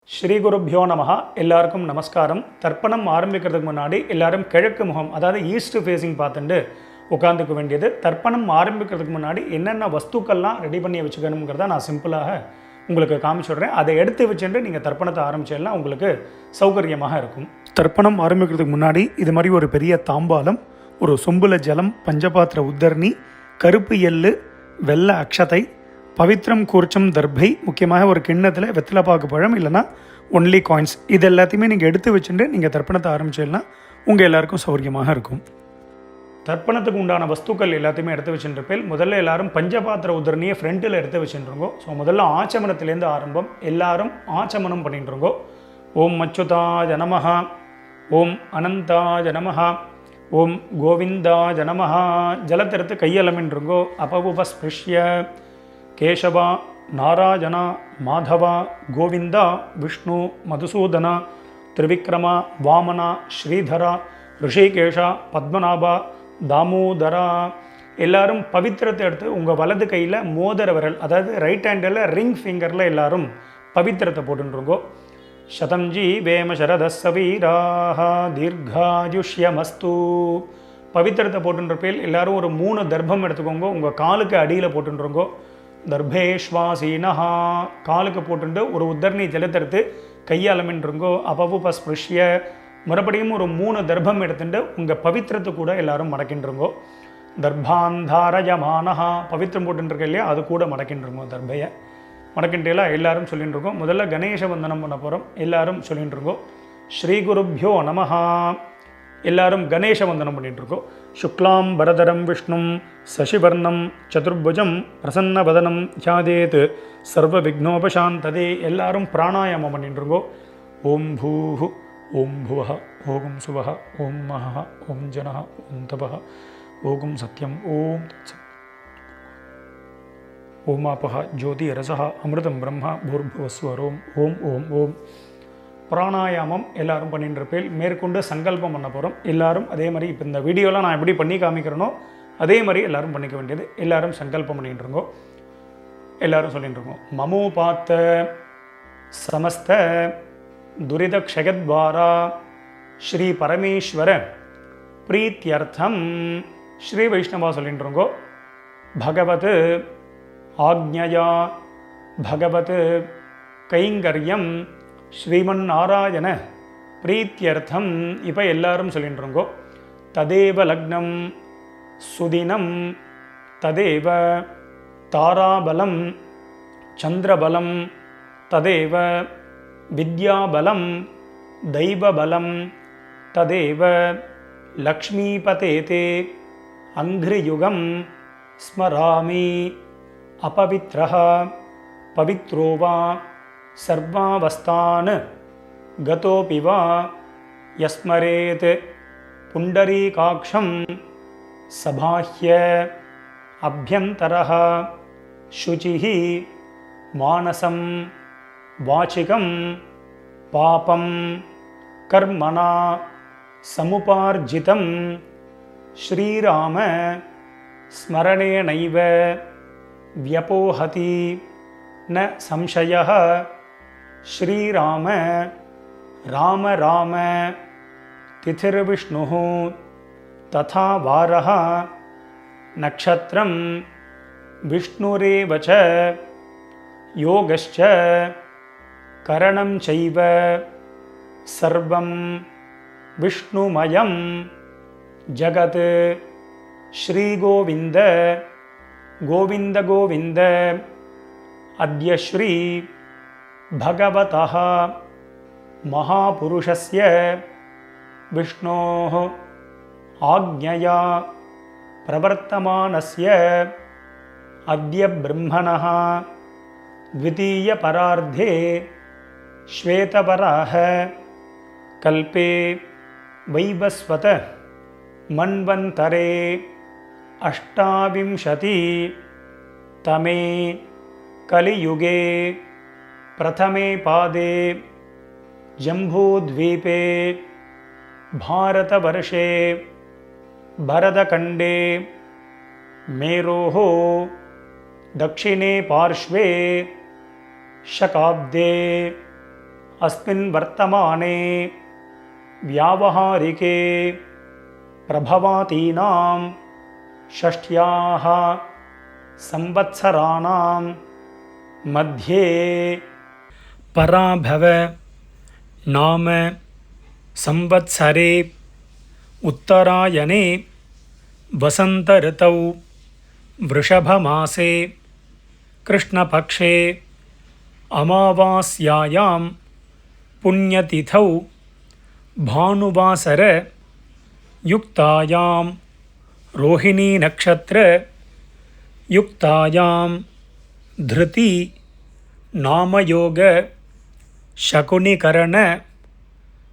ஸ்ரீ குருப்யோ நமஹ. எல்லாருக்கும் நமஸ்காரம். தர்ப்பணம் ஆரம்பிக்கிறதுக்கு முன்னாடி எல்லாரும் கிழக்கு முகம், அதாவது ஈஸ்ட் ஃபேஸிங் பார்த்துட்டு உட்காந்துக்க வேண்டியது. தர்ப்பணம் ஆரம்பிக்கிறதுக்கு முன்னாடி என்னென்ன வஸ்துக்கள்லாம் ரெடி பண்ணி வச்சுக்கணுங்கிறத நான் சிம்பிளாக உங்களுக்கு காமிச்சுடுறேன். அதை எடுத்து வச்சுட்டு நீங்கள் தர்ப்பணத்தை ஆரம்பிச்சேன்னா உங்களுக்கு சௌகரியமாக இருக்கும். தர்ப்பணம் ஆரம்பிக்கிறதுக்கு முன்னாடி இது மாதிரி ஒரு பெரிய தாம்பாலம், ஒரு சொம்புல ஜலம், பஞ்சபாத்திர உத்தரணி, கருப்பு எள்ளு, வெள்ளை அக்ஷதை, பவித்ரம் கூர்ச்சம் தர்பை, முக்கியமாக ஒரு கிண்ணத்தில் வெத்தலைப்பாக்கு பழம் இல்லைனா ஒன்லி காயின்ஸ், இது எல்லாத்தையுமே நீங்கள் எடுத்து வச்சுட்டு நீங்கள் தர்ப்பணத்தை ஆரம்பிச்சீங்கன்னா உங்கள் எல்லாருக்கும் சௌகரியமாக இருக்கும். தர்ப்பணத்துக்கு உண்டான வஸ்துக்கள் எல்லாத்தையுமே எடுத்து வச்சுருப்பேன். முதல்ல எல்லாரும் பஞ்சபாத்திர உதரணியை ஃப்ரண்ட்டில் எடுத்து வச்சுருங்கோ. ஸோ முதல்ல ஆச்சமனத்திலேருந்து ஆரம்பம். எல்லாரும் ஆச்சமனம் பண்ணிட்டுருங்கோ. ஓம் அச்சுதாய நமஹ, ஓம் அனந்தாய நமஹ, ஓம் கோவிந்தாய நமஹ. ஜலத்தெடுத்து கையலமின்றுங்கோ. அபவுபஸ்பிருஷ்ய கேசவா, நாராயணா, மாதவா, கோவிந்தா, விஷ்ணு, மதுசூதனா, திரிவிக்ரமா, வாமனா, ஸ்ரீதரா, ரிஷிகேஷா, பத்மநாபா, தாமோதரா. எல்லாரும் பவித்திரத்தை எடுத்து உங்கள் வலது கையில் மோதிர விரல், அதாவது ரைட் ஹேண்டில் ரிங் ஃபிங்கரில் எல்லாரும் பவித்திரத்தை போட்டுருங்கோ. சதம்ஜி வேம சரதசவீராக தீர்காயுஷ்யமஸ்து. பவித்திரத்தை போட்டுருப்பேல் எல்லாரும் ஒரு 3 தர்ப்பம் எடுத்துக்கோங்க. உங்கள் காலுக்கு அடியில் போட்டுருங்கோ. தர்பேஷ்வாசீனஹா, காலுக்கு போட்டுட்டு ஒரு உத்தரணி ஜலத்தெடுத்து கையாலமின்றுங்கோ. அபவுபஸ்பிருஷ்ய, மறுபடியும் ஒரு 3 தர்ப்பம் எடுத்துட்டு உங்கள் பவித்திரத்தை கூட எல்லாரும் மடக்கின்றுங்கோ. தர்பாந்தாரயமானஹா, பவித்திரம் போட்டுருக்க இல்லையா, அது கூட மடக்கின்றுங்கோ. தர்பையை மடக்கின்றேலாம் எல்லாரும் சொல்லிட்டு இருக்கோம். முதல்ல கணேச வந்தனம் பண்ண போகிறோம். எல்லாரும் சொல்லிட்டு இருக்கோம். ஸ்ரீ குருப்யோ நமஹா. எல்லாரும் கணேச வந்தனம் பண்ணிட்டுருக்கோம். சுக்லாம் பரதரம் விஷ்ணும் சசிவர்ணம் சதுர்புஜம் பிரசன்னவதனம் தியாதேத் சர்வ விக்னோபசாந்ததே. எல்லாரும் பிராணாயாமம் பண்ணிட்டுருக்கோம். ஓம் பூஹு, ஓம் புவஹ, ஓம் சுவஹ, ஓம் மஹ, ஓம் ஜனஹ, ஓம் தபஹ, ஓம் சத்யம், ஓம் ஓமாபஹ ஜோதி ரசஹ அமிர்தம் பிரம்மா பூர்புவஸ்வரோம். ஓம் ஓம் ஓம். பிராணாயாமம் எல்லாரும் பண்ணிட்டு இருப்பேன். மேற்கொண்டு சங்கல்பம் பண்ண போகிறோம். எல்லாரும் அதே மாதிரி இப்போ இந்த வீடியோவில் நான் எப்படி பண்ணி காமிக்கிறேனோ அதே மாதிரி எல்லாரும் பண்ணிக்க வேண்டியது. எல்லாரும் சங்கல்பம் பண்ணிட்டு இருக்கோம். எல்லாரும் சொல்லிட்டு இருக்கோம். மமோ பார்த்த சமஸ்த துரித க்ஷயத்வாரா ஸ்ரீ பரமேஸ்வர பிரீத்தியர்த்தம். ஸ்ரீ வைஷ்ணவா சொல்லிட்டு இருக்கோம். பகவத் ஆக்ஞயா பகவத் கைங்கரியம் ஸ்ரீமன் நாராயண பிரீத்தியர்த்தம். இப்போ எல்லாரும் சொல்லிட்டு இருக்கோம். ததேவ லக்னம் சுதினம், ததேவ தாராபலம் சந்திரபலம், ததேவ வித்யாபலம் தெய்வபலம், ததேவ லக்ஷ்மீபதேதே அங்கிரியுகம் ஸ்மராமி. அபவித்ரஹ பவித்ரோ வா சர்வாவஸ்தான் கதோபி வா யஸ்மரேத் புண்டரீகாக்ஷம் சபாஹ்ய அப்யந்தரஹ சுசிஹி மானசம் வாசிகம் பாபம் கர்மணா சமுபார்ஜிதம் ஸ்ரீராம ஸ்மரணேனைவ வ்யபோஹதி ந சம்சயः. ஸ்ரீராம ராம ராம திதிர்விஷ்ணுः ததா வாரः நக்ஷத்ரம் விஷ்ணுரேவ ச யோகஸ்ச கரணம் சைவ சர்வம் விஷ்ணுமயம் ஜகத். ஸ்ரீகோவிந்த கோவிந்த கோவிந்த. அத்ய ஸ்ரீ பகவதः மகாபுருஷஸ்ய விஷ்ணோः ஆக்ஞயா பிரவர்த்தமானஸ்ய அத்ய பிரம்மணः த்விதீய பரார்த்தே ஸ்வேதபராஹ கல்பே வைவஸ்வத மன்வந்தரே அஷ்டாவிம்சதி தமே கலியுகே பிரதமே பாதே ஜம்பூத்வீபே பாரதவர்ஷே பரதகண்டே மேரோः दक्षिणे पार्श्वे शकाब्दे अस्मिन् वर्तमाने व्यावहारिके प्रभवातीनां षष्ट्याः संवत्सराणां मध्ये पराभव नाम संवत्सरे उत्तरायणे वसंत ऋतौ वृषभमासे कृष्णपक्षे अमावास्यायां पुण्यतिथौ भानुवासर युक्तायां रोहिणी नक्षत्र युक्तायां धृति नामयोग शकुनिकरण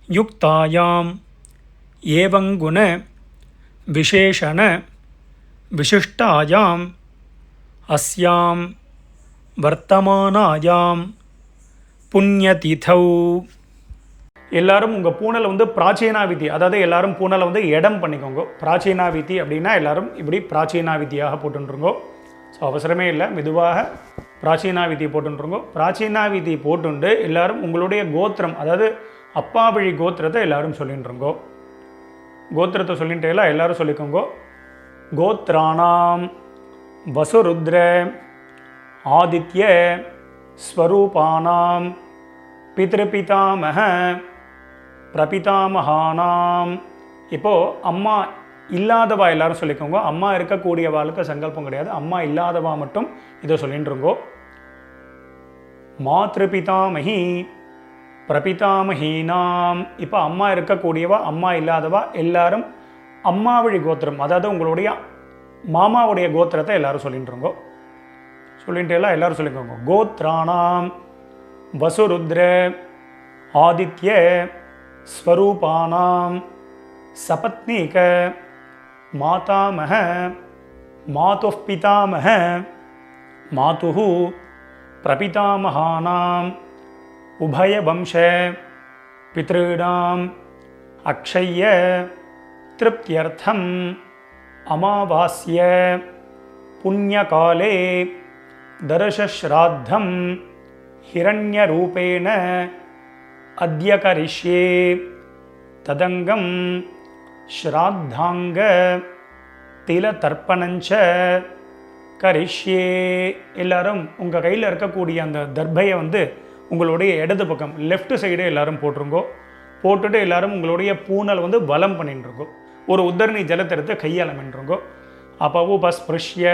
युक्तायां एवंगुण विशेषण विशिष्टायां अस्यां वर्तमानायां पुण्यतिथौ. எல்லாரும் உங்கள் பூனலை வந்து பிராச்சீனாவிதி, அதாவது எல்லாரும் பூனலை வந்து இடம் பண்ணிக்கோங்க. பிராச்சீனாவிதி அப்படின்னா எல்லாரும் இப்படி பிராச்சீனாவிதியாக போட்டுருங்கோ. ஸோ அவசரமே இல்லை, மெதுவாக பிராச்சீனாவிதி போட்டுருங்கோ. பிராச்சீனாவிதி போட்டுண்டு எல்லாரும் உங்களுடைய கோத்திரம், அதாவது அப்பா வழி கோத்திரத்தை எல்லாரும் சொல்லிட்டுருங்கோ. கோத்திரத்தை சொல்லிட்டேல எல்லாரும் சொல்லிக்கோங்க. கோத்ராணாம் வசுருத்ர ஆதித்ய ஸ்வரூபானாம் பித்ருபிதாமக பிரபிதாமகானாம். இப்போது அம்மா இல்லாதவா எல்லாரும் சொல்லிக்கோங்க. அம்மா இருக்கக்கூடியவாளுக்கு சங்கல்பம் கிடையாது, அம்மா இல்லாதவா மட்டும் இதை சொல்லிட்டுருங்கோ. மாத்ருபிதாமகி பிரபிதாமகீனாம். இப்போ அம்மா இருக்கக்கூடியவா அம்மா இல்லாதவா எல்லாரும் அம்மா வழி கோத்திரம், அதாவது உங்களுடைய மாமாவுடைய கோத்திரத்தை எல்லாரும் சொல்லிட்டுருங்கோ. சொல்லிட்டு எல்லாம் எல்லாரும் சொல்லிக்கோங்க. கோத்ராணாம் வசுருத்ர ஆதித்ய ஸ்வரூபானாம் சபத்னீக மாதாமக மாதுः பிதாமக மாதுः பிரபிதாமகானாம் உபயவம்ச பித்ருணாம் அக்ஷய்ய திருப்தியர்த்தம் அமாவாஸ்ய புண்ணியகாலே தர்ஷஸ்ராத்தம் ஹிரண்யரூபேண அத்ய கரிஷ்யே ததங்கம் ஸ்ராத்தாங்க திலதர்ப்பணஞ்ச கரிஷ்யே. எல்லாரும் உங்கள் கையில் இருக்கக்கூடிய அந்த தர்பையை வந்து உங்களுடைய இடது பக்கம் லெஃப்ட் சைடு எல்லாரும் போட்டுருங்கோ. போட்டுட்டு எல்லாரும் உங்களுடைய பூனல் வந்து வலம் பண்ணிட்டுருங்கோ. ஒரு உத்தரணி ஜலத்தை எடுத்து கையாளமின்றுங்கோ. அப்போ பஸ்பிருஷ்ய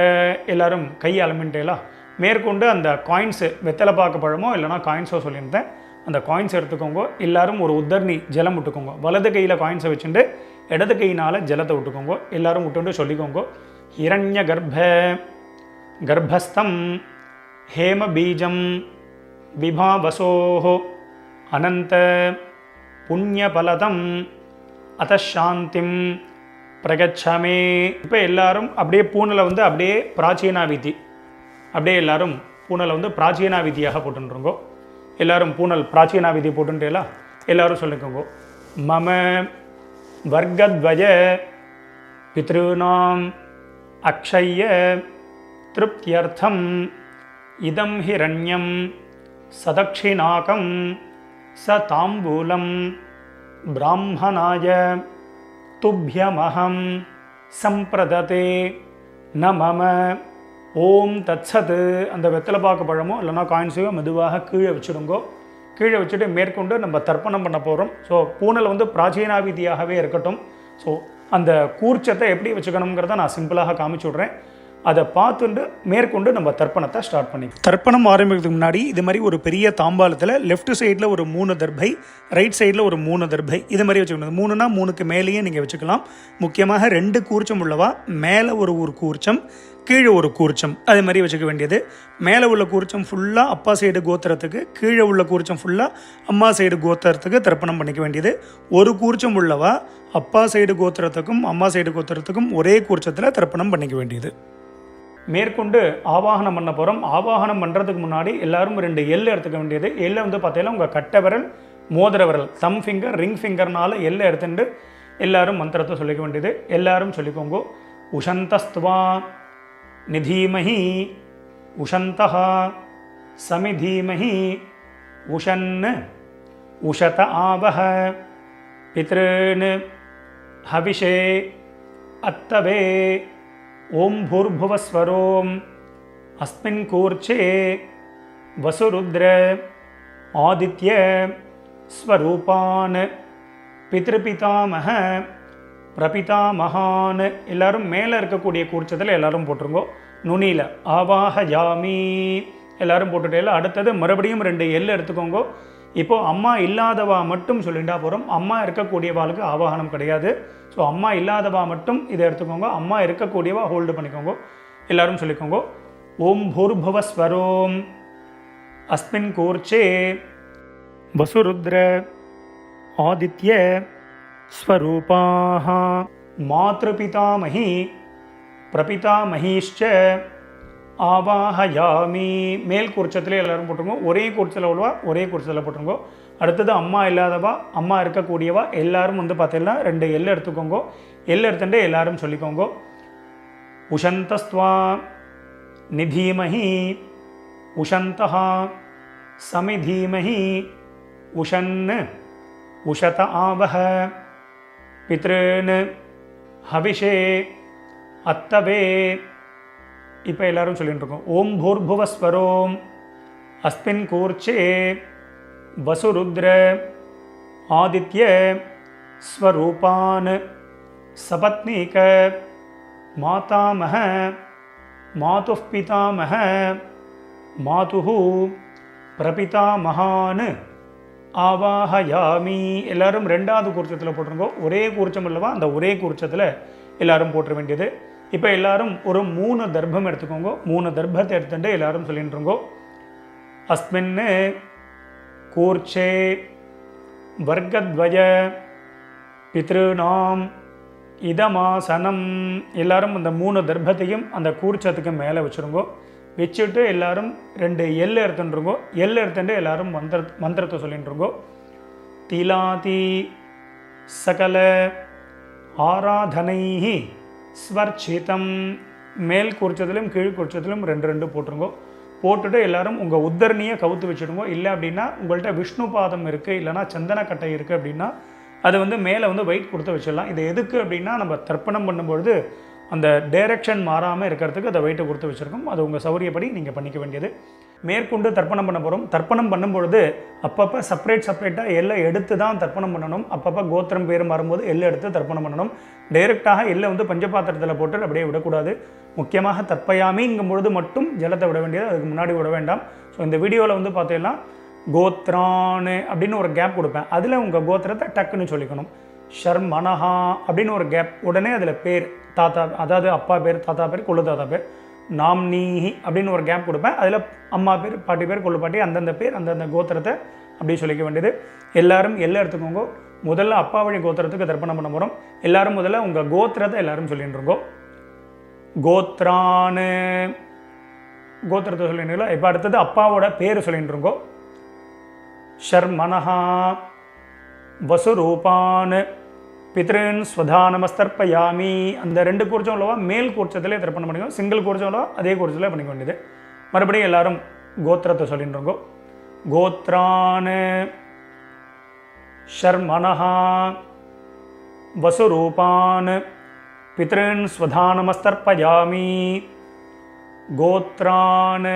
எல்லாரும் கையாளமின்ட்டேலாம் மேற்கொண்டு அந்த காயின்ஸு வெத்தலை பாக்கு பழமோ இல்லைனா காயின்ஸோ சொல்லியிருந்தேன், அந்த காயின்ஸ் எடுத்துக்கோங்க. எல்லாரும் ஒரு உத்தரணி ஜலம் விட்டுக்கோங்க. வலது கையில் காயின்ஸை வச்சுட்டு இடது கையினால் ஜலத்தை விட்டுக்கோங்க. எல்லாரும் விட்டுட்டு சொல்லிக்கோங்க. ஹிரண்ய கர்ப்பஸ்தம் ஹேம பீஜம் விபாவசோஹோ அனந்த புண்ணியபலதம் அதசாந்திம் பிரகச்சமே. இப்போ எல்லாரும் அப்படியே பூனலை வந்து அப்படியே பிராச்சீனாவிதி, அப்படியே எல்லாரும் பூனலை வந்து பிராச்சீனாவிதியாக போட்டுருங்கோ. எல்லாரும் பூனல் பிராச்சீனாவிதி போட்டுட்டேலா எல்லாரும் சொல்லிக்கோங்க. மம வர்க்கத்வய பித்ருணாம் அக்ஷய்ய திருப்தியர்த்தம் இதம் ஹிரண்யம் சதக்ஷிணாகம் ச தாம்பூலம் பிராமணாய துப்யமஹம் சம்பிரததே ந மம. ஓம் தத்சத். அந்த வெத்தலை பாக்கு பழமோ இல்லைனா காயின்ஸையோ மெதுவாக கீழே வச்சுடுங்கோ. கீழே வச்சுட்டு மேற்கொண்டு நம்ம தர்ப்பணம் பண்ண போகிறோம். ஸோ பூனல் வந்து பிராச்சீனாவிதியாகவே இருக்கட்டும். ஸோ அந்த கூர்ச்சத்தை எப்படி வச்சுக்கணுங்கிறத நான் சிம்பிளாக காமிச்சு விட்றேன். அதை பார்த்துட்டு மேற்கொண்டு நம்ம தர்ப்பணத்தை ஸ்டார்ட் பண்ணி தர்ப்பணம் ஆரம்பிக்கிறதுக்கு முன்னாடி இது மாதிரி ஒரு பெரிய தாம்பாலத்தில் லெஃப்ட் சைடில் ஒரு 3 தர்பை, ரைட் சைடில் ஒரு 3 தர்பை, இது மாதிரி வச்சுக்கணும். 3னா 3க்கு மேலேயே நீங்கள் வச்சுக்கலாம். முக்கியமாக 2 கூர்ச்சம் உள்ளவா மேலே ஒரு கூர்ச்சம் கீழே ஒரு கூர்ச்சம் அது மாதிரி வச்சுக்க வேண்டியது. மேலே உள்ள கூர்ச்சம் ஃபுல்லாக அப்பா சைடு கோத்திரத்துக்கு, கீழே உள்ள கூர்ச்சம் ஃபுல்லாக அம்மா சைடு கோத்திரத்துக்கு தர்ப்பணம் பண்ணிக்க வேண்டியது. ஒரு கூர்ச்சம் உள்ளவா அப்பா சைடு கோத்திரத்துக்கும் அம்மா சைடு கோத்திரத்துக்கும் ஒரே கூர்ச்சத்தில் தர்ப்பணம் பண்ணிக்க வேண்டியது. மேற்கொண்டு ஆவாகனம் பண்ண போகிறோம். ஆவாகனம் பண்ணுறதுக்கு முன்னாடி எல்லாரும் 2 எள்ளு எடுத்துக்க வேண்டியது. எள்ளை வந்து பார்த்தீங்கன்னா உங்கள் கட்டை விரல், மோதிர விரல், தம் ஃபிங்கர், ரிங் ஃபிங்கர்னால எள்ளை எடுத்துட்டு எல்லாரும் மந்திரத்தை சொல்லிக்க வேண்டியது. எல்லாரும் சொல்லிக்கோங்க. உஷந்தஸ்துவா நிதீமஹி உஷந்தஹ சமிதீமஹி உஷன் उषत आवह पितॄन् हविषे अत्तवे ओं भूर्भुवस्वरोम् अस्मिन् कूर्चे वसुरुद्र आदित्य ஸ்வரூபான் பித்ருபிதாமக பிரபிதாமகான். எல்லாரும் மேலே இருக்கக்கூடிய கூர்ச்சத்தில் எல்லாரும் போட்டுருங்கோ. நுனியில் ஆவாஹயாமி எல்லாரும் போட்டுட்டே. அடுத்தது மறுபடியும் 2 எல் எடுத்துக்கோங்க. இப்போது அம்மா இல்லாதவா மட்டும் சொல்லிட்டா போகிறோம். அம்மா இருக்கக்கூடியவாளுக்கு ஆவாகனம் கிடையாது. ஸோ அம்மா இல்லாதவா மட்டும் இதை எடுத்துக்கோங்க. அம்மா இருக்கக்கூடியவா ஹோல்டு பண்ணிக்கோங்க. எல்லாரும் சொல்லிக்கோங்க. ஓம் பூர்புவஸ்வரோம் அஸ்மின் கூர்ச்சே வசுருத்ர ஆதித்ய ஸ்வரூபாஹ மாத்ருபிதாமஹி பிரபிதாமஹீஷ்ச ஆவாஹயாமி. மேல் கூர்ச்சத்தில் எல்லாரும் போட்டுருங்க. ஒரே கூர்ச்சத்தில் உள்ளவா ஒரே கூர்ச்சத்தில் போட்டுருங்க. அடுத்தது அம்மா இல்லாதவா அம்மா இருக்கக்கூடியவா எல்லாரும் பார்த்தீங்கன்னா 2 எல் எடுத்துக்கோங்க. எல் எடுத்துட்டு எல்லாரும் சொல்லிக்கோங்க. உஷந்தஸ்துவா நிதீமஹி உஷந்தஹா சமிதீமஹி உஷன் உஷத ஆவஹ பித்ருன் ஹவிஷே அத்தவே. இப்போ எல்லாரும் சொல்லிட்டு இருக்கோம். ஓம் பூர்புவஸ்வரோம் அஸ்மின் கூர்ச்சே வசுருத்ர ஆதித்ய ஸ்வரூபான் சபத்னீக மாதாமஹ மாதுः பிதாமஹ மாதுः பிரபிதாமகான் ஆவாஹயாமி. எல்லாரும் 2வது கூர்ச்சத்தில் போட்டுருங்கோ. ஒரே கூர்ச்சம் இல்லவா அந்த ஒரே கூர்ச்சத்தில் எல்லாரும் போட்டுற வேண்டியது. இப்போ எல்லாரும் ஒரு 3 தர்ப்பம் எடுத்துக்கோங்க. 3 தர்ப்பத்தை எடுத்துட்டு எல்லாரும் சொல்லிட்டுருங்கோ. அஸ்மின் கூர்ச்சே வர்க்கத்வய பித்ருநாம் இதமாசனம். எல்லாரும் அந்த 3 தர்ப்பத்தையும் அந்த கூர்ச்சத்துக்கு மேலே வச்சுருங்கோ. வச்சுட்டு எல்லாரும் 2 எல் எடுத்துட்டுருங்கோ. எல் எடுத்துட்டு எல்லாரும் மந்திரத்தை சொல்லிட்டுருங்கோ. திலாதி சகல ஆராதனைஹி ஸ்வர்ச்சிதம். மேல் கூர்ச்சத்திலும் கீழ் கூர்ச்சத்திலும் 2 போட்டுருங்கோ. போட்டுட்டு எல்லாரும் உங்கள் உத்தரணியை கவுத்து வச்சுடுங்க. இல்லை அப்படின்னா உங்கள்கிட்ட விஷ்ணு பாதம் இருக்குது இல்லைனா சந்தனக்கட்டை இருக்குது அப்படின்னா அது மேலே வெயிட் கொடுத்து வச்சிடலாம். இது எதுக்கு அப்படின்னா நம்ம தர்ப்பணம் பண்ணும்பொழுது அந்த டைரக்ஷன் மாறாமல் இருக்கிறதுக்கு அதை வெயிட்டை கொடுத்து வச்சுருக்கோம். அது உங்கள் சௌரியப்படி நீங்கள் பண்ணிக்க வேண்டியது. மேற்கொண்டு தர்ப்பணம் பண்ண போகிறோம். தர்ப்பணம் பண்ணும்பொழுது அப்பப்போ செப்பரேட்டாக எல்லை எடுத்து தான் தர்ப்பணம் பண்ணணும். அப்பப்போ கோத்திரம் பேர் மாறும்போது எல்லை எடுத்து தர்ப்பணம் பண்ணணும். டைரெக்டாக எல்லை பஞ்சபாத்திரத்தில் போட்டு அப்படியே விடக்கூடாது. முக்கியமாக தர்ப்பயாமிங்கும் பொழுது மட்டும் ஜலத்தை விட வேண்டியது, அதுக்கு முன்னாடி விட வேண்டாம். ஸோ இந்த வீடியோவில் பார்த்தீங்கன்னா கோத்ரான்னு அப்படின்னு ஒரு கேப் கொடுப்பேன். அதில் உங்கள் கோத்திரத்தை டக்குன்னு சொல்லிக்கணும். ஷர்மனஹா அப்படின்னு ஒரு கேப், உடனே அதில் பேர் தாத்தா, அதாவது அப்பா பேர், தாத்தா பேர், கொள்ளு தாத்தா பேர். நாம்னீஹி அப்படின்னு ஒரு கேப் கொடுப்பேன். அதில் அம்மா பேர், பாட்டி பேர், கொள்ளு பாட்டி, அந்தந்த பேர், அந்தந்த கோத்திரத்தை அப்படி சொல்லிக்க வேண்டியது. எல்லாரும் எல்லாம் எடுத்துக்கோங்க. முதல்ல அப்பா வழி கோத்திரத்துக்கு தர்ப்பணம் பண்ண போகிறோம். எல்லாரும் முதல்ல உங்கள் கோத்திரத்தை எல்லாரும் சொல்லிட்டு இருக்கோம். கோத்ரான்னு கோத்திரத்தை சொல்லிட்டுங்களா. இப்போ அடுத்தது அப்பாவோட பேர் சொல்லிட்டு இருக்கோம். ஷர்மனஹா வசுரூபான் பித்ருன் ஸ்வதானமஸ்தர்ப்பயாமி. அந்த 2 கூர்ச்சம் உள்ளவா மேல் கூர்ச்சத்திலே தர்ப்பணம் பண்ணிக்கோ. சிங்கிள் கூர்ச்சம் உள்ளவா அதே கூர்ச்சத்தில் பண்ணிக்க வேண்டியது. மறுபடியும் எல்லாரும் கோத்திரத்தை சொல்லிட்டு இருக்கோம். கோத்ரான் ஷர்மனஹா வசுரூபான் பித்ருன் ஸ்வதானமஸ்தர்ப்பயாமி. கோத்ரான்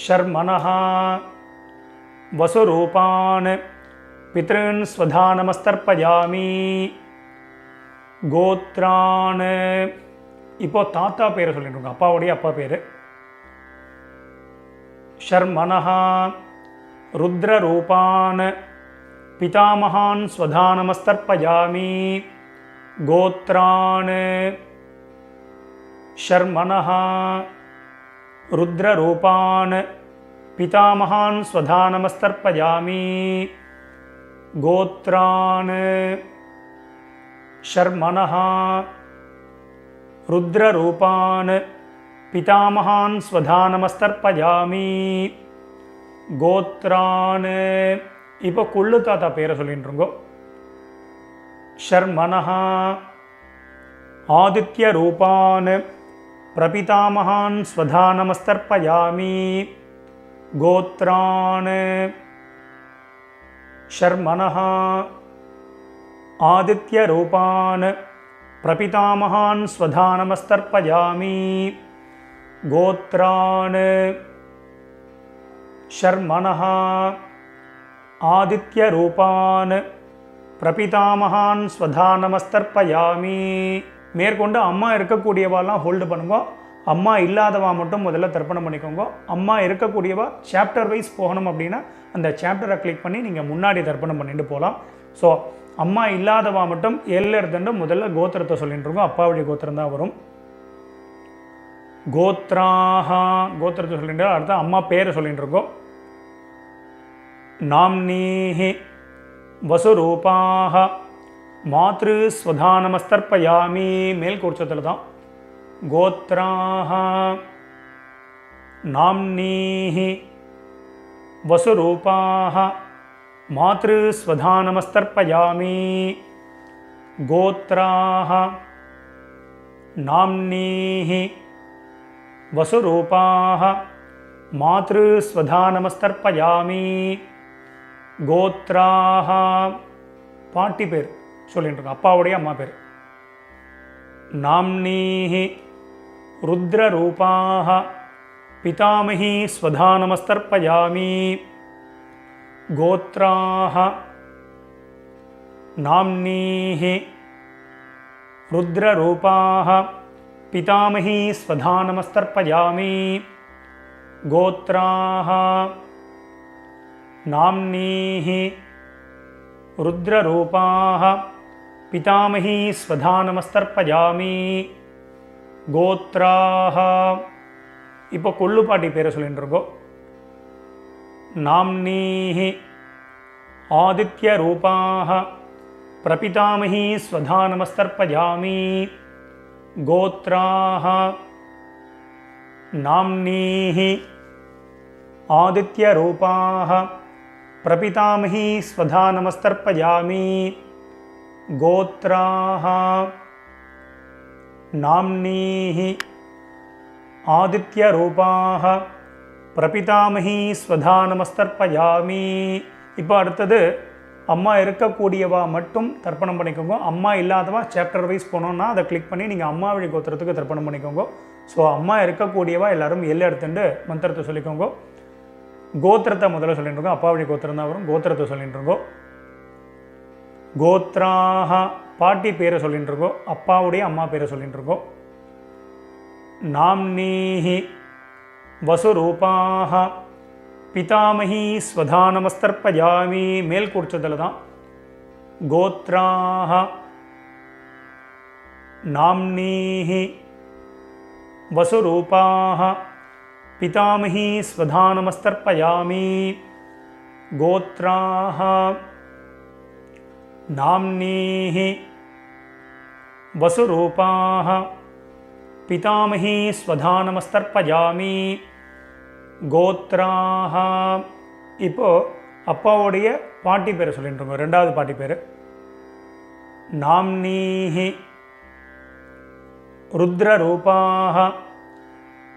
ஷர்மனஹா வசுரூபான் பித்ருன் ஸ்வதானமஸ்தர்ப்பயாமி. கோத்ரான். இப்போ தாத்தா பேரை சொல்லிட்டு அப்பாவுடைய அப்பா பேர். ஷர்மனஹா ருத்ரரூபான் பிதாமகான் ஸ்வதானமஸ்தர்ப்பயாமி. கோத்ரான் ஷர்மனஹா ருத்ரரூபான் பிதாமகான் ஸ்வதானமஸ்தர்ப்பயாமி. கோத்ரான் ஷர்மனஹா ருத்ரரூபான் பிதாமகான் ஸ்வதானமஸ்தர்ப்பயாமி. கோத்ரான். இப்போ கொள்ளு தாத்தா பேரை சொல்லிட்டு இருக்கோம். ஷர்மனஹா ஆதித்ய ரூபான் பிரபிதாமகான் ஸ்வதானமஸ்தர்ப்பயாமி. கோத்ரான் शर्मणः आदित्यरूपान् प्रपितामहान् स्वधानमस्तर्पयामि गोत्रान् शर्मणः आदित्यरूपान् பிரபிதாமகான் ஸ்வதானமஸ்தர்ப்பயாமி. மேற்கொண்டு அம்மா இருக்கக்கூடியவாலாம் ஹோல்டு பண்ணுங்க, அம்மா இல்லாதவா மட்டும் முதல்ல தர்ப்பணம் பண்ணிக்கோங்க. அம்மா இருக்கக்கூடியவா சாப்டர் வைஸ் போகணும் அப்படின்னா அந்த சாப்டரை கிளிக் பண்ணி நீங்கள் முன்னாடி தர்ப்பணம் பண்ணிட்டு போகலாம். ஸோ அம்மா இல்லாதவா மட்டும் எல்ல இருந்துட்டு முதல்ல கோத்திரத்தை சொல்லிட்டு இருக்கோம். அப்பா வழி கோத்திரம் தான் வரும். கோத்ராஹா கோத்திரத்தை சொல்லிட்டு அடுத்த அம்மா பேரை சொல்லிட்டு இருக்கோம். நாம்னீஹி வசுரூபாக மாத்ரு ஸ்வதானமஸ்தர்ப்பயாமி. மேல் கோட்சத்தில் தான் கோத்ராஹ நாம்னீஹி வசுரூபாக மாத்ரு ஸ்வதானமஸ்தர்ப்பயாமி கோத்ராஹ நாம்னீஹி வசுரூபாக மாத்ரு ஸ்வதானமஸ்தர்ப்பயாமி கோத்ராஹ. பாட்டி பேர் சொல்லிட்டு இருக்கோம், அப்பாவுடைய அம்மா பேர். நாம்னீஹி ருத்ரரூபாக பிதாமகி ஸ்வதானமஸ்தர்ப்பயாமி கோத்ராஹ நாம்னீஹி ருத்ரரூபாக பிதாமகி ஸ்வதானமஸ்தர்ப்பயாமி கோத்ராஹ நாம்னீஹி ருத்ரரூபாக பிதாமகி ஸ்வதானமஸ்தர்ப்பயாமி கோத்ராஹ. இப்போ கொள்ளுப்பாட்டி பேரை சொல்லிட்டு இருக்கோம். நாம்னீஹி ஆதித்யரூபாக பிரபிதாமகி ஸ்வதானமஸ்தர்ப்பயாமி கோத்ராஹ நாம்னீஹி ஆதித்யரூபாக பிரபிதாமகி ஸ்வதானமஸ்தர்ப்பயாமி கோத்ராஹ நாம்னீஹி ஆதித்யரூபாக பிரபிதாமகி ஸ்வதானமஸ்தர்ப்பயாமி. இப்போ அடுத்தது அம்மா இருக்கக்கூடியவா மட்டும் தர்ப்பணம் பண்ணிக்கோங்க. அம்மா இல்லாதவா சாப்டர் வைஸ் போனோன்னா அதை கிளிக் பண்ணி நீங்கள் அம்மா வழி கோத்திரத்துக்கு தர்ப்பணம் பண்ணிக்கோங்க. ஸோ அம்மா இருக்கக்கூடியவா எல்லாரும் எல்லை எடுத்துட்டு மந்திரத்தை சொல்லிக்கோங்க. கோத்திரத்தை முதல்ல சொல்லிட்டு இருக்கோம், அப்பா வழி கோத்திரம் தான் வரும். கோத்திரத்தை சொல்லிட்டு இருக்கோம். கோத்ராஹ பாட்டி பேரை சொல்லிட்டு இருக்கோம், அப்பாவுடைய அம்மா பேரை சொல்லிட்டு இருக்கோம். நாம்னீஹி வசுரூபாக பிதாமகி ஸ்வதானமஸ்தர்ப்பயாமி. மேல் கூர்ச்சத்தில் தான் கோத்ராஹ நாம்னீஹி வசுரூபாக பிதாமகி ஸ்வதானமஸ்தர்ப்பயாமி கோத்ராஹ நாம்னீஹி வசுரூபாக பிதாமகி ஸ்வதானமஸ்தர்ப்பயாமி கோத்ராஹ. இப்போ அப்பாவுடைய பாட்டி பேரை சொல்லிட்டு இருக்கோம். ரெண்டாவது பாட்டி பேர் நாம்னீஹி ருத்ரரூபாக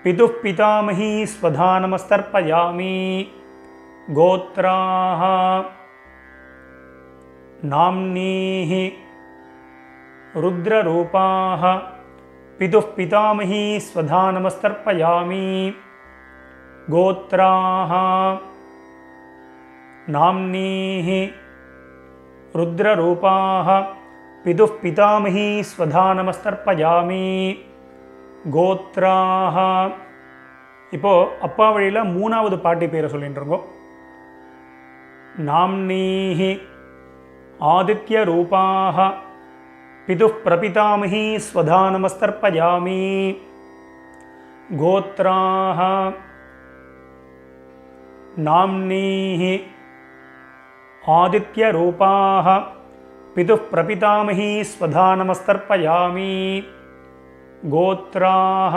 பிதுः பிதாமகி ஸ்வதானமஸ்தர்ப்பயாமி கோத்ராஹ நாம்னீஹி ருத்ரரூபாக பிதுः பிதாமகி ஸ்வதானமஸ்தர்ப்பயாமி கோத்ராஹ நாம்னீஹி ருத்ரரூபாக பிதுः பிதாமகி ஸ்வதானமஸ்தர்ப்பயாமி கோத்ராஹ. இப்போது அப்பா வழியில் மூணாவது பாட்டி பேரை சொல்லிட்டு இருக்கோம். நாம்னீஹி ஆதித்யரூபாக பிதுः பிரபிதாமகி ஸ்வதானமஸ்தர்ப்பயாமி கோத்ராஹ நாம்னீஹி ஆதித்யரூபாக பிதுः பிரபிதாமகி ஸ்வதானமஸ்தர்ப்பயாமி கோத்ராஹ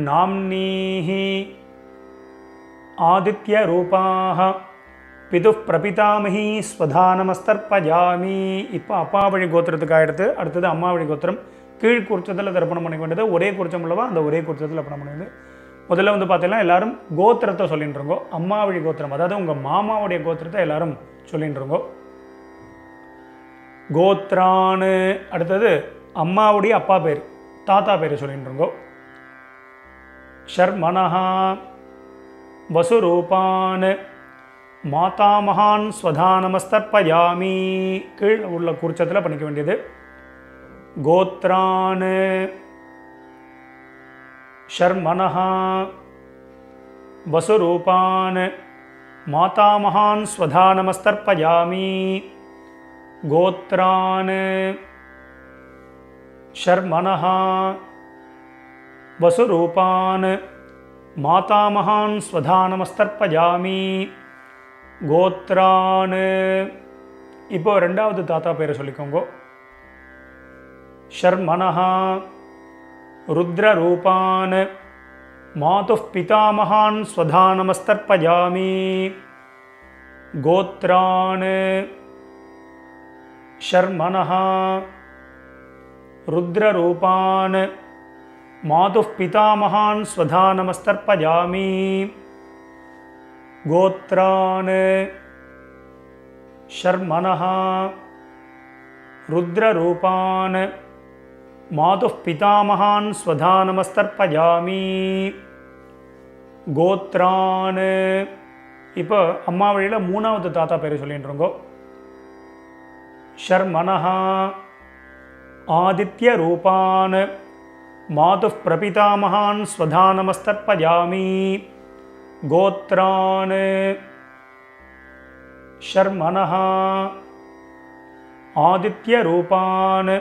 நாம்னீஹி ஆதித்யரூபாக பிதுः பிரபிதாமகி ஸ்வதானமஸ்தர்ப்பயாமி. இப்போ அப்பா வழி கோத்திரத்துக்கு ஆகிடுது. அடுத்தது அம்மா வழி கோத்திரம். கீழ் குறிச்சத்தில் தர்ப்பணம் பண்ணிக்க வேண்டியது. ஒரே குறிச்சம் உள்ளவா அந்த ஒரே குறிச்சத்தில் தர்ப்பணம் பண்ண வேண்டியது. முதல்ல வந்து பார்த்தீங்கன்னா எல்லாரும் கோத்திரத்தை சொல்லிட்டுருங்கோ. அம்மா வழி கோத்திரம், அதாவது உங்கள் மாமாவுடைய கோத்திரத்தை எல்லாரும் சொல்லிட்டுருங்கோ. கோத்ரான்னு அடுத்தது அம்மாவுடைய அப்பா பேர், தாத்தா பேர் சொல்லிட்டுருங்கோ. ஷர்மனஹா வசுரூபான் மாதாமகான் ஸ்வதானமஸ்தர்ப்பயாமி. கீழ் உள்ள குறிச்சத்தில் பண்ணிக்க வேண்டியது. கோத்ரான் ஷர்மனஹா வசுரூபான் மாதாமகான் ஸ்வதானமஸ்தர்ப்பயாமி. கோத்ரான் ஷர்மனஹா வசுரூபான் மாதாமகான் ஸ்வதானமஸ்தர்ப்பயாமி. கோத்ரான். இப்போ ரெண்டாவது தாத்தா பேரை சொல்லிக்கோங்க. ஷர்மனஹா ருத்ரரூபான் மாதுः பிதாமகான் ஸ்வதானமஸ்தர்ப்பயாமி. கோத்ரான் ஷர்மனஹா ருத்ரரூபான் மாதுः பிதாமகான் ஸ்வதானமஸ்தர்ப்பயாமி. கோத்ரான் ஷர்மனஹா ருத்ரரூபான் மாதுः பிதாமகான் ஸ்வதானமஸ்தர்ப்பயாமி. கோத்ரான். இப்போ அம்மா வழியில் மூணாவது தாத்தா பேர் சொல்லிட்டுருங்கோ. ஷர்மனஹா ஆதித்ய ரூபான் மாதுः பிரபிதாமகான் ஸ்வதானமஸ்தர்ப்பயாமி. கோத்ரான் ஷர்மனஹா ஆதித்ய ரூபான்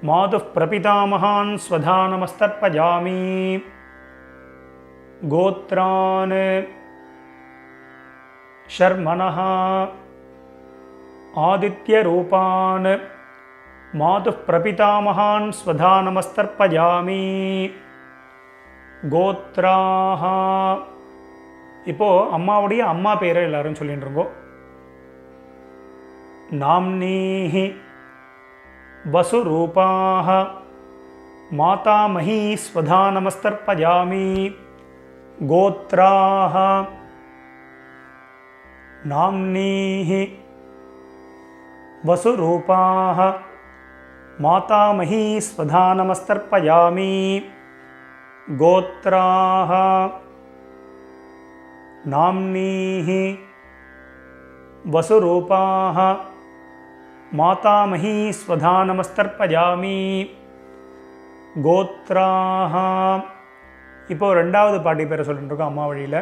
மாதுः பிரபிதாமகான் ஸ்வதானமஸ்தர்ப்பயாமி. கோத்ரான் ஷர்மனஹா ஆதித்ய ரூபான் மாதுः பிரபிதாமகான் ஸ்வதானமஸ்தர்ப்பயாமி. கோத்ராஹ. இப்போது அம்மாவுடைய அம்மா பேரை எல்லாரும் சொல்லிட்டுருங்கோ. நாம்னீஹி வசுரூபாஹ மாதாமஹீ ஸ்வதானமஸ்தர்ப்பயாமி. கோத்ராஹ நாம்னீஹி வசுரூபாஹ மாதாமஹீ ஸ்வதானமஸ்தர்ப்பயாமி. கோத்ராஹ நாம்னீஹி வசுரூபாஹ மாதாமஹீ ஸ்வதானமஸ்தர்ப்பயாமி. கோத்ராஹ. இப்போது ரெண்டாவது பாட்டி பேரை சொல்லிட்டு இருக்கோம் அம்மா வழியில்.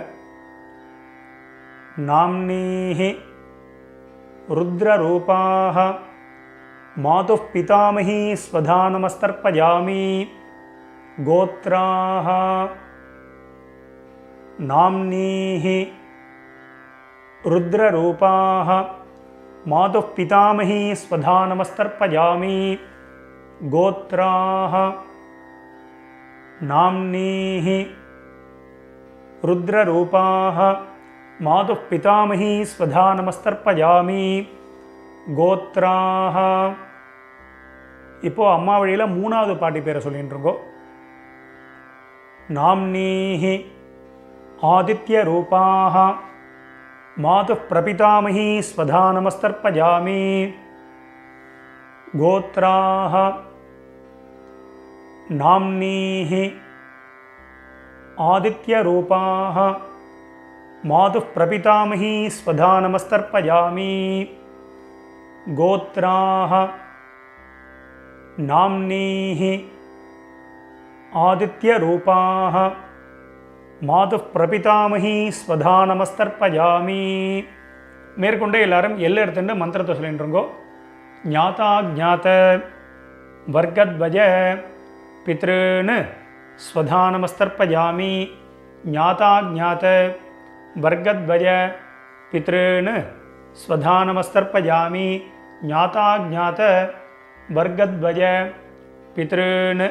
நாம்னீஹி ருத்ரரூபாஹ மாதுः பிதாமஹீ ஸ்வதானமஸ்தர்ப்பயாமி. கோத்ராஹ நாம்னீஹி ருத்ரரூபாஹ மாதுः பிதாமஹீ ஸ்வதானமஸ்தர்ப்பயாமி. கோத்ராஹ நாம்னீஹி ருத்ரரூபாஹ மாதுः பிதாமஹீ ஸ்வதானமஸ்தர்ப்பயாமி. கோத்ராஹ. இப்போது அம்மா வழியில் மூணாவது பாட்டி பேரை சொல்லிட்டு இருக்கோ. நாம்னீஹி ஆதித்ய ரூபாஹ மாதுः பிரபிதாமஹீ ஸ்வதானமஸ்தர்ப்பயாமி. கோத்ராஹ நாம்னீஹி ஆதித்ய ரூபாஹ மாதுः பிரபிதாமஹீ ஸ்வதானமஸ்தர்ப்பயாமி. கோத்ராஹ நாம்னீஹி ஆதித்ய ரூபாஹ மாதுः பிரபிதாமஹீ ஸ்வதானமஸ்தர்ப்பயாமி. மேற்கொண்டு எல்லாரும் எல்லை எடுத்துட்டு மந்திரத்தை சொல்லிட்டுருங்கோ. ஞாதா ஜாத வர்கத்வஜ பித்ருன் ஸ்வதானமஸ்தர்ப்பயாமி. ஞாதா ஜாத வர்கத்வஜ பித்ருன் ஸ்வதானமஸ்தர்ப்பயாமி. ஞாதா ஜாத வர்கத்வஜ பித்ருன்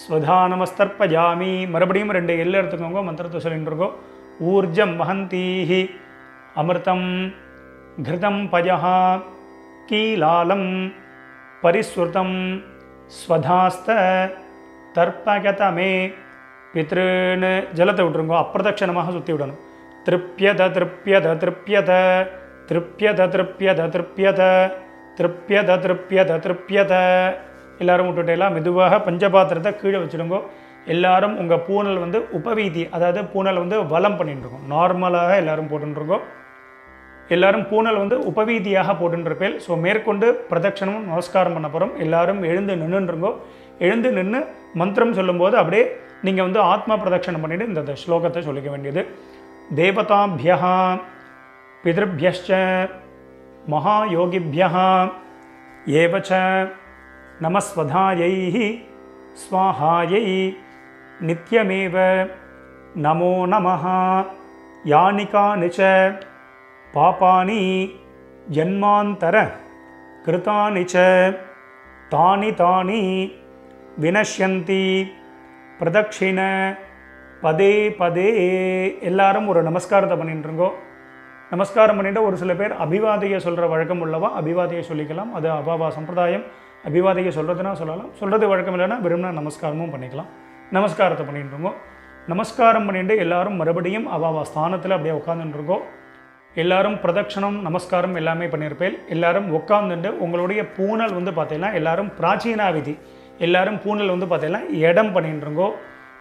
ஸ்வதானமஸ்தர்ப்பயாமி. மறுபடியும் ரெண்டு எல்லை எடுத்துக்கோங்க, மந்திரத்தை சொல்லிட்டு இருக்கோம். ஊர்ஜம் வஹந்தீஹி அமிர்தம் கிருதம் பஜஹ கீலாலம் பரிஸ்ருதம் ஸ்வதாஸ்த தர்ப்பகதமே பித்ருன்னு ஜலத்தை விட்டுருங்கோ. அப்பிரதட்சணமாக சுற்றி விடணும். திருப்பியத திருப்பியத திருப்பியத திருப்பியத திருப்பியத திருப்பியத திருப்பியத திருப்பியத திருப்பியத. எல்லாரும் விட்டுட்டேலாம் மெதுவாக பஞ்சபாத்திரத்தை கீழே வச்சுடுங்கோ. எல்லாரும் உங்கள் பூனல் வந்து உபவீதி, அதாவது பூனல் வந்து வலம் பண்ணிட்டுருக்கோம். நார்மலாக எல்லாரும் போட்டுருக்கோம். எல்லாரும் பூனல் வந்து உபவீதியாக போட்டுருப்பேன். ஸோ மேற்கொண்டு பிரதட்சணமும் நமஸ்காரம் பண்ண போகிறோம். எல்லாரும் எழுந்து நின்றுருங்கோ. எழுந்து நின்று மந்திரம் சொல்லும்போது அப்படியே நீங்கள் வந்து ஆத்மா பிரதட்சணம் பண்ணிவிட்டு இந்த ஸ்லோகத்தை சொல்லிக்க வேண்டியது. தேவதாபியः பிதృभ्यश्च மகாயோகிभ्यः ஏவ ச நமஸ்வதாயை ஸ்வாஹாயை நித்யமேவ நமோ நமः யானி கானி ச பாபானி ஜன்மாந்தர கிருதானி ச தானி தானி வினஷ்யந்தி பிரதட்சிண பதே பதே. எல்லாரும் ஒரு நமஸ்காரத்தை பண்ணிட்டுருங்கோ. நமஸ்காரம் பண்ணிட்டு ஒரு சில பேர் அபிவாதையை சொல்கிற வழக்கம் உள்ளவா அபிவாதையை சொல்லிக்கலாம். அது அபாவா சம்பிரதாயம். அபிவாதையை சொல்கிறதுனா சொல்லலாம், சொல்கிறது வழக்கம் இல்லைன்னா விரும்பினா நமஸ்காரமும் பண்ணிக்கலாம். நமஸ்காரத்தை பண்ணிட்டுருங்கோ. நமஸ்காரம் பண்ணிட்டு எல்லாரும் மறுபடியும் அபாவா ஸ்தானத்தில் அப்படியே உட்காந்துட்டுருக்கோம். எல்லாரும் பிரதட்சணம் நமஸ்காரம் எல்லாமே பண்ணியிருப்பேன். எல்லாரும் உட்காந்துட்டு உங்களுடைய பூனல் வந்து பார்த்தீங்கன்னா எல்லாரும் பிராச்சீனா விதி, எல்லாரும் பூனல் வந்து பார்த்தீங்கன்னா இடம் பண்ணிட்டுருங்கோ.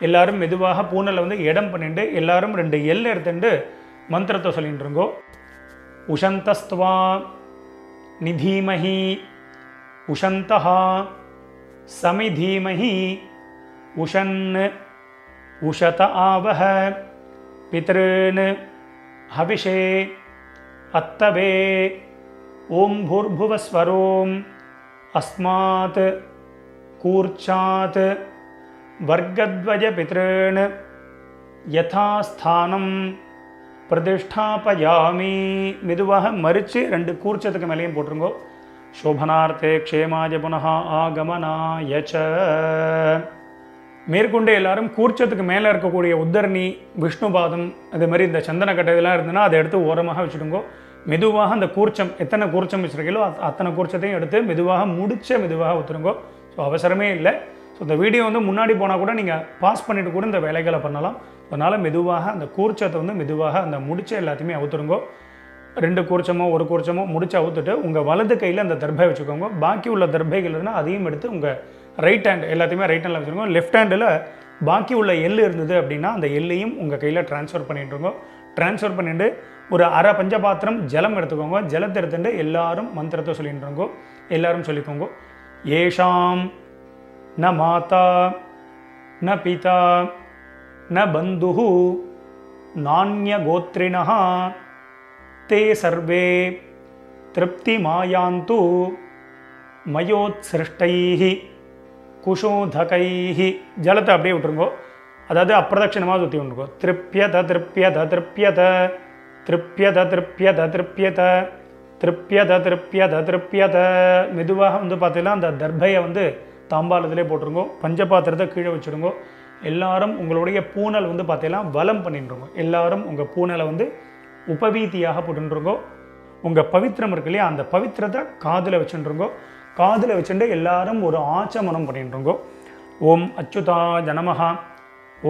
எல்லாரும் மெதுவாக பூனலை வந்து இடம் பண்ணிட்டு எல்லாரும் 2 எல் எடுத்துட்டு மந்திரத்தை சொல்லிட்டுருங்கோ. உஷந்தஸ்துவா நிதீமஹி உஷந்தஹா சமிதீமஹி உஷன் உஷத ஆவஹ பித்ருன் ஹவிஷே அத்தவே ஓம் பூர்புவஸ்வரோம் அஸ்மாத் கூர்ச்சாத் வர்க்கத்வய பித்ருன் யதாஸ்தானம் பிரதிஷ்டாபயாமி. மெதுவாக மறித்து 2 கூர்ச்சத்துக்கு மேலேயும் போட்டுருங்கோ. சோபனார்த்தே க்ஷேமாய புனः ஆகமனாய ச. மேற்கொண்டு எல்லாரும் கூர்ச்சத்துக்கு மேலே இருக்கக்கூடிய உத்தரணி விஷ்ணுபாதம் அது மாதிரி இந்த சந்தன கட்டை இதெல்லாம் இருந்ததுன்னா அதை எடுத்து ஓரமாக வச்சுடுங்கோ. மெதுவாக அந்த கூர்ச்சம் எத்தனை கூர்ச்சம் வச்சுருக்கீங்களோ அத்தனை கூர்ச்சத்தையும் எடுத்து மெதுவாக மெதுவாக ஊற்றுருங்கோ. ஸோ அவசரமே இல்லை. ஸோ இந்த வீடியோ வந்து முன்னாடி போனால் கூட நீங்கள் பாஸ் பண்ணிவிட்டு கூட இந்த வேலைகளை பண்ணலாம். அதனால் மெதுவாக அந்த கூர்ச்சத்தை வந்து மெதுவாக அந்த முடிச்ச எல்லாத்தையுமே அவுத்துருங்கோ. 2 கூர்ச்சமோ 1 கூர்ச்சமோ முடிச்சு அவுத்துட்டு உங்கள் வலது கையில் அந்த தர்பை வச்சுக்கோங்க. பாக்கி உள்ள தர்பைகள் இருந்தால் அதையும் எடுத்து உங்கள் ரைட் ஹேண்ட் எல்லாத்தையுமே ரைட் ஹேண்டில் வச்சுருக்கோங்க. லெஃப்ட் ஹேண்டில் பாக்கி உள்ள எள் இருந்தது அப்படின்னா அந்த எல்லையும் உங்கள் கையில் ட்ரான்ஸ்ஃபர் பண்ணிட்டுருங்கோ. ட்ரான்ஸ்ஃபர் பண்ணிட்டு ஒரு அரை பஞ்சபாத்திரம் ஜலம் எடுத்துக்கோங்க. ஜலத்தை எடுத்துட்டு எல்லாரும் மந்திரத்தை சொல்லிட்டுருங்கோ. எல்லாரும் சொல்லிக்கோங்க. ஏஷாம் ந மாதா ந பிதா ந பந்துஹு நான்ய கோத்ரிணஹ தே சர்வே திருப்தி மாயாந்து மயோத்சிருஷ்டைஹி குஷோதகைஹி. ஜலத்தை அப்படியே விட்டுருங்கோ. அதாவது அப்பிரதட்சணமாக சுற்றி விட்டுருங்கோ. திருப்பியத திருப்பியத திருப்பியத திருப்பியத திருப்பியத திருப்பியத திருப்பியத திருப்பியத திருப்பியத. மெதுவாக வந்து பார்த்தீங்கன்னா அந்த தர்பையை வந்து தாம்பாளத்திலே போட்டுருங்கோ. பஞ்சபாத்திரத்தை கீழே வச்சுடுங்கோ. எல்லாரும் உங்களுடைய பூனல் வந்து பார்த்தீங்கன்னா வலம் பண்ணிட்டுருங்கோ. எல்லாரும் உங்கள் பூனலை வந்து உபவீதியாக போட்டுருங்கோ. உங்கள் பவித்திரம் இருக்கு இல்லையா அந்த பவித்திரத்தை காதில் வச்சுட்டுருங்கோ. காதில் வச்சுட்டு எல்லாரும் ஒரு ஆச்சமனம் பண்ணிட்டுருங்கோ. ஓம் அச்சுதாய நமஹ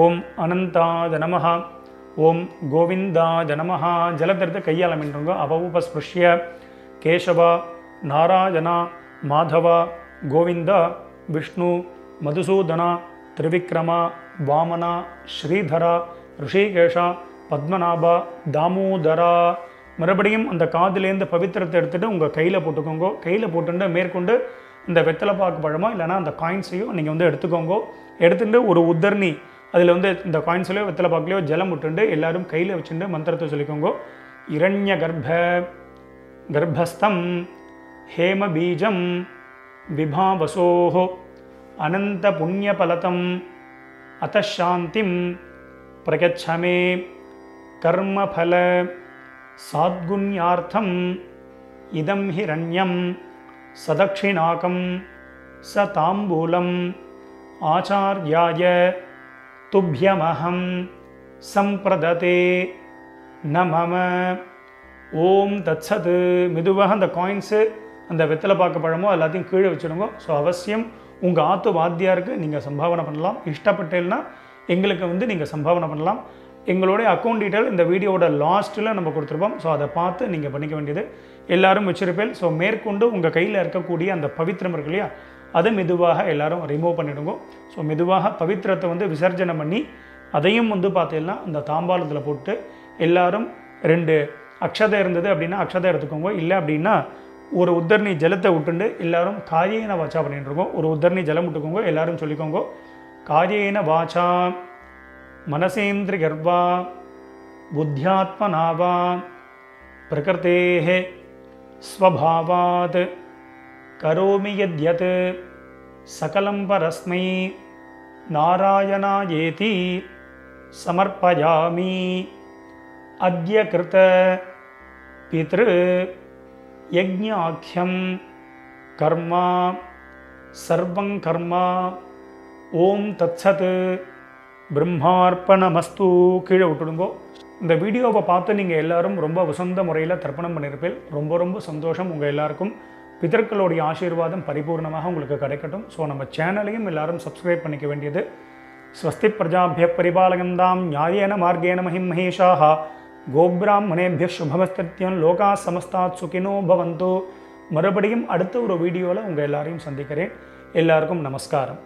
ஓம் அனந்தாய நமஹ ஓம் கோவிந்தாய நமஹ. ஜலத்திரத்தை கையால் மின்றுங்கோ. அவவுபஸ்பிருஷ்ய கேசவா நாராயணா மாதவா கோவிந்தா விஷ்ணு மதுசூதனா திரிவிக்ரமா வாமனா ஸ்ரீதரா ரிஷிகேஷா பத்மநாபா தாமோதரா. மறுபடியும் அந்த காதிலேருந்து பவித்திரத்தை எடுத்துகிட்டு உங்கள் கையில் போட்டுக்கோங்க. கையில் போட்டுட்டு மேற்கொண்டு இந்த வெத்தலைப்பாக்கு பழமோ இல்லைனா அந்த காயின்ஸையோ நீங்கள் வந்து எடுத்துக்கோங்க. எடுத்துகிட்டு ஒரு உத்தர்ணி அதில் வந்து இந்த காயின்ஸ்லையோ வெத்தலைப்பாக்குலையோ ஜலம் விட்டுண்டு எல்லாரும் கையில் வச்சுட்டு மந்திரத்தை சொல்லிக்கோங்க. இரண்ய கர்ப்பஸ்தம் ஹேம பீஜம் விபாவசோஹோ அனந்த புண்ணியபலதம் அத்தசாந்திம் பிரகச்சமே கர்மபல சாத்குண்யார்த்தம் இதம் ஹிரண்யம் சதக்ஷிணாகம் ச தாம்பூலம் ஆச்சார்யாய துப்யமஹம் சம்பிரததே நமம. ஓம் தத்சத். மெதுவாக அந்த காயின்ஸு அந்த வெத்தலை பாக்கு பழமோ எல்லாத்தையும் கீழே வச்சுடுங்க. ஸோ அவசியம் உங்கள் ஆத்து வாத்தியாருக்கு நீங்கள் சம்பாவனை பண்ணலாம். இஷ்டப்பட்டேன்னா எங்களுக்கு வந்து நீங்கள் சம்பாவனை பண்ணலாம். எங்களுடைய அக்கௌண்ட் டீட்டெயில் இந்த வீடியோவோட லாஸ்ட்டில் நம்ம கொடுத்துருப்போம். ஸோ அதை பார்த்து நீங்கள் பண்ணிக்க வேண்டியது. எல்லாரும் வச்சிருப்பேன். ஸோ மேற்கொண்டு உங்கள் கையில் இருக்கக்கூடிய அந்த பவித்திரம் இருக்கு இல்லையா, அதை மெதுவாக எல்லாரும் ரிமூவ் பண்ணிவிடுங்க. ஸோ மெதுவாக பவித்திரத்தை வந்து விசர்ஜனம் பண்ணி அதையும் வந்து பார்த்தீங்கன்னா அந்த தாம்பாளத்தில் போட்டு எல்லாரும் 2 அக்ஷதை இருந்தது அப்படின்னா அக்ஷதை எடுத்துக்கோங்க. இல்லை அப்படின்னா ஒரு உத்தரணி ஜலத்தை விட்டுண்டு எல்லாரும் காயேன வாச்சா பண்ணிட்டு இருக்கோம். ஒரு உத்தரணி ஜலம் விட்டுக்கோங்க. எல்லாரும் சொல்லிக்கோங்க, காயேன வாச்சா மனசேந்திரியர்வா புத்தியாத்மனாவா பிரகிருதேஹ ஸ்வபாவாத் கரோமி யத்யத் சகலம் பரஸ்மை நாராயணாயேதி சமர்ப்பயாமி அத்ய கிருத பித்ரு யஜ்ஞாக்யம் கர்மா சர்வங் கர்மா ஓம் தத்சத் பிரம்மார்ப்பணமஸ்து. கீழே விட்டுடுங்கோ. இந்த வீடியோவை பார்த்து நீங்கள் எல்லாரும் ரொம்ப வசந்த முறையில் தர்ப்பணம் பண்ணியிருப்பேன். ரொம்ப ரொம்ப சந்தோஷம். உங்கள் எல்லாருக்கும் பிதர்களுடைய ஆசீர்வாதம் பரிபூர்ணமாக உங்களுக்கு கிடைக்கட்டும். ஸோ நம்ம சேனலையும் எல்லாரும் சப்ஸ்கிரைப் பண்ணிக்க வேண்டியது. ஸ்வஸ்தி பிரஜாபிய பரிபாலகந்தாம் நியாயேன மார்கேண மஹிம் மகேஷாஹ கோப்ராஹ்மணேபிய சுபமஸ்தித்யம் லோகா சமஸ்தாத் சுகினோ பவந்து. மறுபடியும் அடுத்த ஒரு வீடியோவில் உங்கள் எல்லாரையும் சந்திக்கிறேன். எல்லாருக்கும் நமஸ்காரம்.